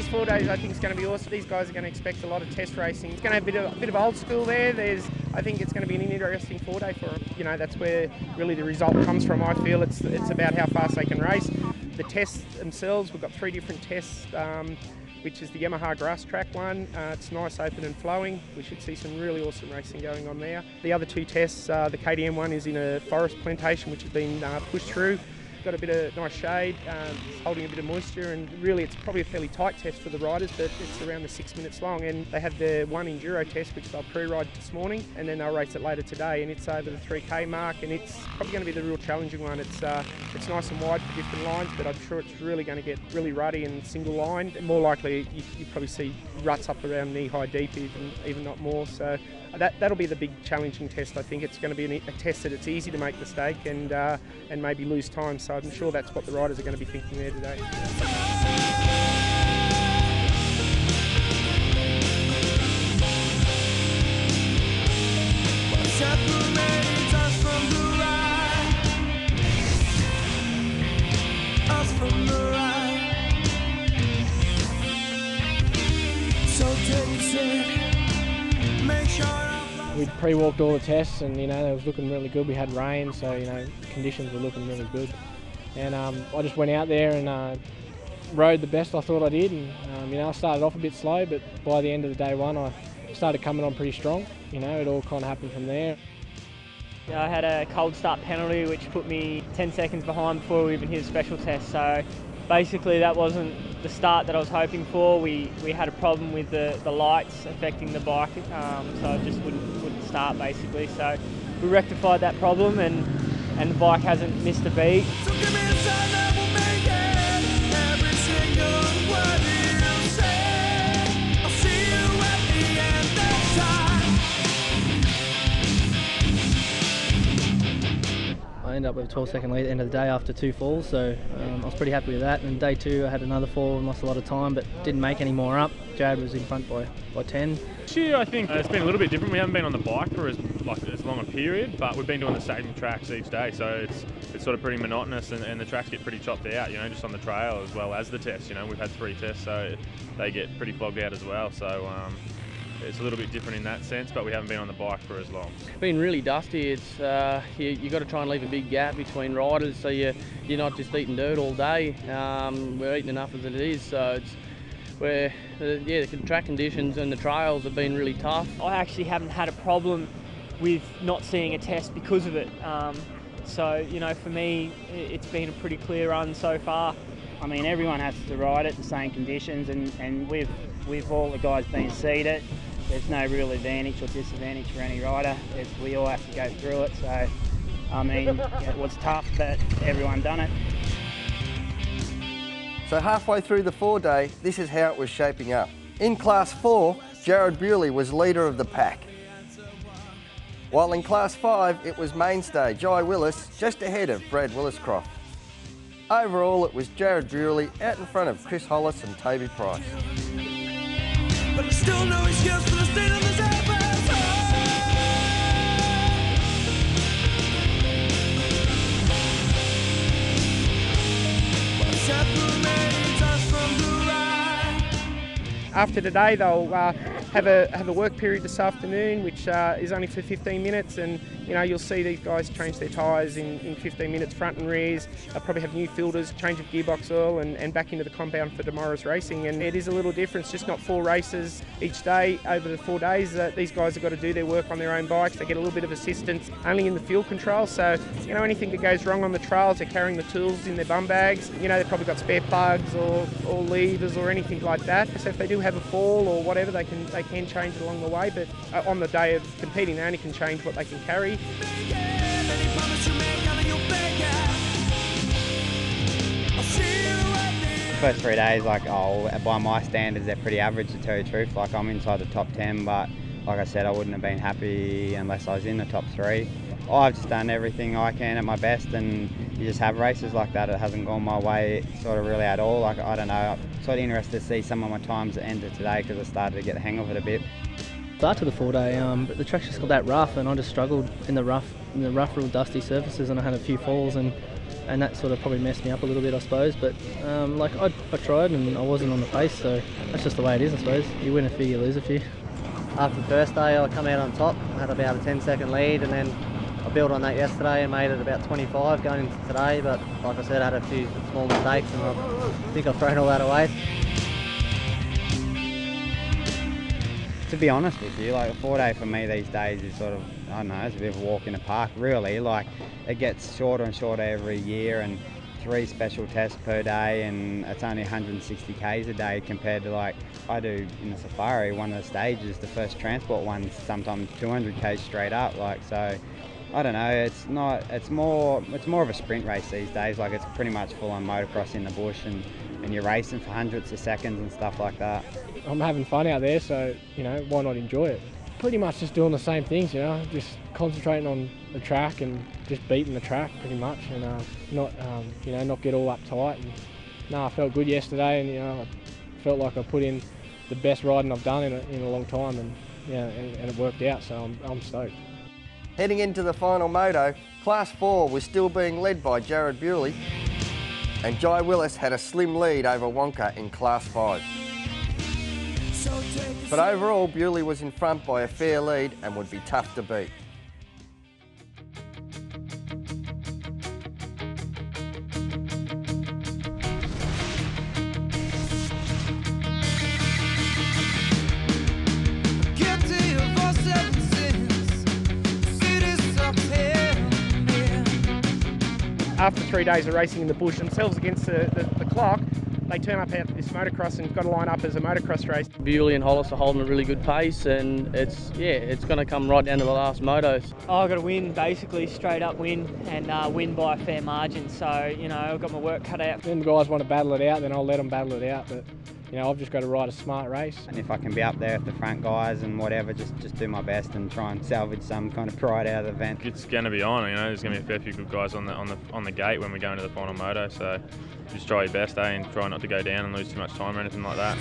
these 4 days I think is going to be awesome. These guys are going to expect a lot of test racing. It's going to have a bit of old school there. I think it's going to be an interesting 4 day for them. You know, that's where really the result comes from. I feel it's about how fast they can race. The tests themselves, we've got 3 different tests, which is the Yamaha grass track one. It's nice, open and flowing. We should see some really awesome racing going on there. The other 2 tests, the KTM one is in a forest plantation which has been pushed through. Got a bit of nice shade, it's holding a bit of moisture, and really it's probably a fairly tight test for the riders, but it's around the 6 minutes long. And they have the one Enduro test which they'll pre-ride this morning, and then they'll race it later today, and it's over the 3K mark, and it's probably going to be the real challenging one. It's nice and wide for different lines, but I'm sure it's really going to get really ruddy and single lined. More likely you probably see ruts up around knee-high deep, even not more. So that'll be the big challenging test. I think it's going to be a test that it's easy to make mistake and maybe lose time. So I'm sure that's what the riders are going to be thinking there today. We'd pre-walked all the tests, and it was looking really good. We had rain, so conditions were looking really good. And I just went out there and rode the best I thought I did. And I started off a bit slow, but by the end of the day one, I started coming on pretty strong. It all kind of happened from there. I had a cold start penalty, which put me 10 seconds behind before we even hit a special test. So basically, that wasn't the start that I was hoping for. We had a problem with the lights affecting the bike, so it just wouldn't start basically. So we rectified that problem, and the bike hasn't missed a beat. So give me a sign that will make it. Every single word you say, I'll see you at the end of time. I ended up with a 12-second lead at the end of the day after 2 falls, so I was pretty happy with that. And day 2 I had another fall and lost a lot of time, but didn't make any more up. Jared was in front by 10. This year I think it's been a little bit different. We haven't been on the bike for as long a period, but we've been doing the same tracks each day, so it's sort of pretty monotonous, and the tracks get pretty chopped out, just on the trail as well as the tests. We've had 3 tests, so they get pretty flogged out as well. So it's a little bit different in that sense, but we haven't been on the bike for as long. It's been really dusty. It's you got to try and leave a big gap between riders, so you're not just eating dirt all day. We're eating enough as it is, so the track conditions and the trails have been really tough. I actually haven't had a problem with not seeing a test because of it. So for me, it's been a pretty clear run so far. I mean, everyone has to ride it the same conditions, and with all the guys being seated, there's no real advantage or disadvantage for any rider. We all have to go through it. So, I mean, it was tough, but everyone done it. So halfway through the 4 day, this is how it was shaping up. In Class 4, Jared Bewley was leader of the pack. While in Class 5, it was mainstay Jai Willis just ahead of Brad Williscroft. Overall, it was Jared Bewley out in front of Chris Hollis and Toby Price. But still no excuse for the state of this After today, they'll have a work period this afternoon, which is only for 15 minutes, and you'll see these guys change their tyres in 15 minutes, front and rears. They'll probably have new filters, change of gearbox oil, and back into the compound for tomorrow's racing. And it is a little different. It's just not 4 races each day over the 4 days. These guys have got to do their work on their own bikes. They get a little bit of assistance only in the fuel control. So anything that goes wrong on the trails, they're carrying the tools in their bum bags. They've probably got spare plugs or levers or anything like that. So if they do have a fall or whatever, they can change it along the way. But on the day of competing, they only can change what they can carry. The first 3 days, by my standards, they're pretty average, to tell you the truth. I'm inside the top 10, but like I said, I wouldn't have been happy unless I was in the top 3. I've just done everything I can at my best, and you just have races like that. It hasn't gone my way sort of really at all. I don't know, I'm sort of interested to see some of my times at the end of today, because I started to get the hang of it a bit. Start to the 4 day, but the track's just got that rough, and I just struggled in the rough, real dusty surfaces, and I had a few falls, and and that sort of probably messed me up a little bit, I suppose. But like I tried and I wasn't on the pace, so that's just the way it is, I suppose. You win a few, you lose a few. After the first day, I come out on top. I had about a 10-second lead, and then I built on that yesterday and made it about 25 going into today. But like I said, I had a few small mistakes, and I think I've thrown all that away. To be honest with you, like a 4-day for me these days is sort of, I don't know, it's a bit of a walk in the park, really. Like, it gets shorter and shorter every year, and 3 special tests per day, and it's only 160 k's a day compared to, like, I do in the safari, one of the stages, the first transport one's sometimes 200 k's straight up. Like, so I don't know, it's more of a sprint race these days. Like, it's pretty much full on motocross in the bush, and you're racing for hundreds of seconds and stuff like that. I'm having fun out there, so, you know, why not enjoy it? Pretty much just doing the same things, you know, just concentrating on the track and just beating the track pretty much, and not get all uptight. And, no, I felt good yesterday, and, you know, I felt like I put in the best riding I've done in a long time, and yeah, and it worked out, so I'm stoked. Heading into the final moto, Class 4 was still being led by Jared Bewley, and Jai Willis had a slim lead over Wonka in Class 5. But overall, Bewley was in front by a fair lead and would be tough to beat. After 3 days of racing in the bush themselves against the clock, they turn up at this motocross and got to line up as a motocross race. Bewley and Hollis are holding a really good pace, and it's going to come right down to the last motos. I've got to win, basically straight up win, and win by a fair margin. So, you know, I've got my work cut out. Then the guys want to battle it out, then I'll let them battle it out. But, you know, I've just got to ride a smart race. And if I can be up there with the front guys and whatever, just do my best and try and salvage some kind of pride out of the event. It's going to be on, you know. There's going to be a fair few good guys on the gate when we go into the final moto. So just try your best, and try not to go down and lose too much time or anything like that.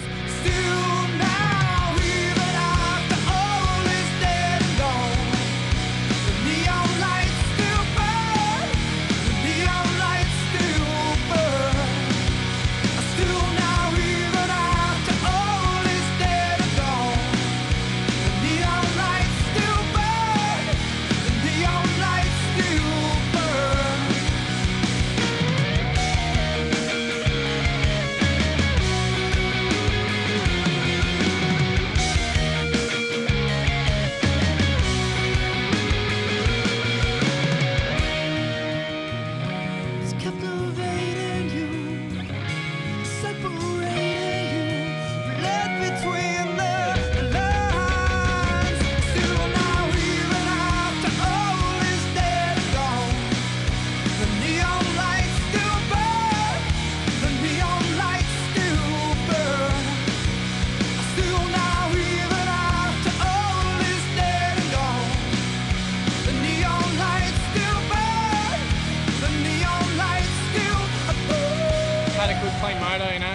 Clean moto, you know,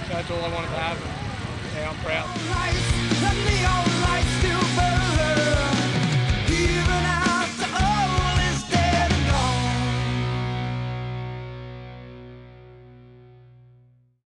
so that's all I wanted to have, and yeah, I'm proud.